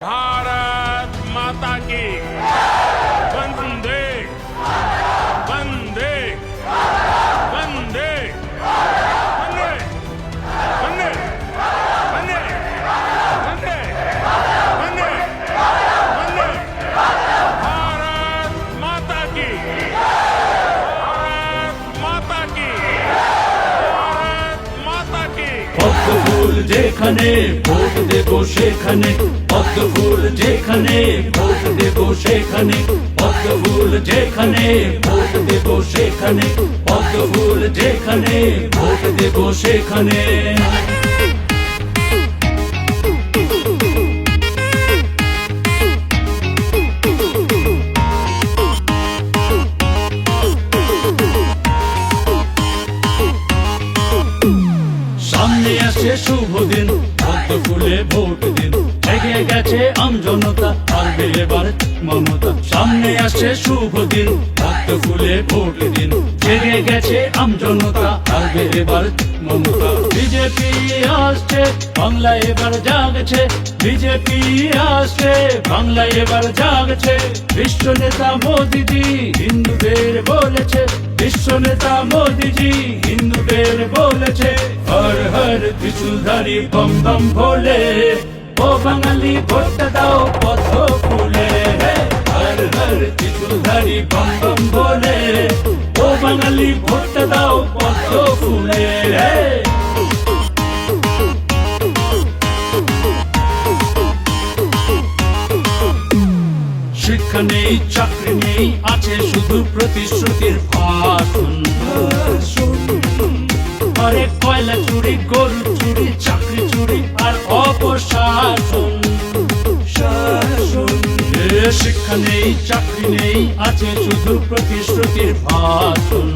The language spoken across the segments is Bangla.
भारत माता की वंदे वंदे वंदे वंदे वंदे वंदे वंदे वंदे वंदे भारत माता की भारत माता की भारत माता की পদ্মফুল যেখানে ভোট দেব সেখানে পদ্মফুল যেখানে ভোট দেব সেখানে পদ্মফুল যেখানে ভোট দেব সেখানে পদ্মফুল যেখানে ভোট দেব সেখানে সামনে আসে শুভ দিন পদ্মফুলে ভোট দিন জেগে গেছে আমজনতা পারবে এবার মমতা সামনে আসে শুভ দিন পদ্মফুলে ভোট দিন জেগে গেছে আমজনতা পারবে এবার মমতা বিজেপি আসছে বাংলা এবার জাগছে বিজেপি আসছে বাংলা এবার জাগছে বিশ্ব নেতা মোদিজি হিন্দুদের বলেছে বিশ্ব নেতা মোদিজি হিন্দুদের বলেছে হর হর ত্রিশূলধারী বম বম ভোলে ও বাঙালি ভোটটা দাও পদ্ম ফুলে হর হর ত্রিশূলধারী বম বম ভোলে ও বাঙালি ভোটটা দাও পদ্ম ফুলে শিক্ষা নেই চাকরি নেই আছে শুধু প্রতিশ্রুতির ভাষণ আরে কয়লা চুরি গরু চুরি চাকরি চুরি আর অপশাসন শিক্ষা নেই চাকরি নেই আছে শুধু প্রতিশ্রুতির ভাষণ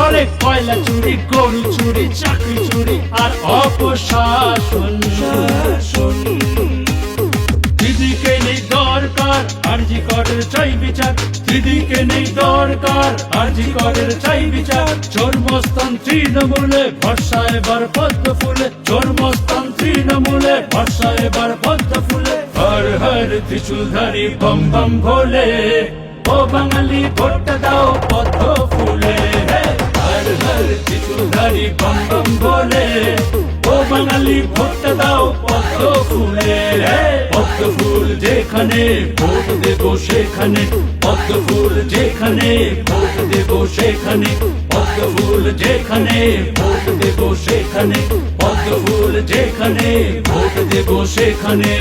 আরে কয়লা চুরি গরু চুরি চাকরি চুরি আর অপশাসন দিদিকে নেই দরকার আরজি করের চাই বিচার দিদিকে নেই দরকার আরজি করের চাই বিচার চর্মস্থান তৃণমূলে ভরসা এবার পদ্ম ফুলে চর্মস্থান তৃণমূলে ভরসা এবার পদ্ম ফুলে হর হর ত্রিশূলধারী বম বম ভোলে ও বাঙালি ভোটটা দাও পদ্ম ফুলে হর হর ত্রিশূলধারী বম বম ভোলে ও বাঙালি ভোটটা দাও পদ্ম ফুলে পদ্ম ফুল যেখানে ভোট দেব সেখানে পদ্ম ফুল যেখানে ভোট দেব সেখানে পদ্ম ফুল যেখানে ভোট দেব সেখানে পদ্ম ফুল যেখানে ভোট দেব সেখানে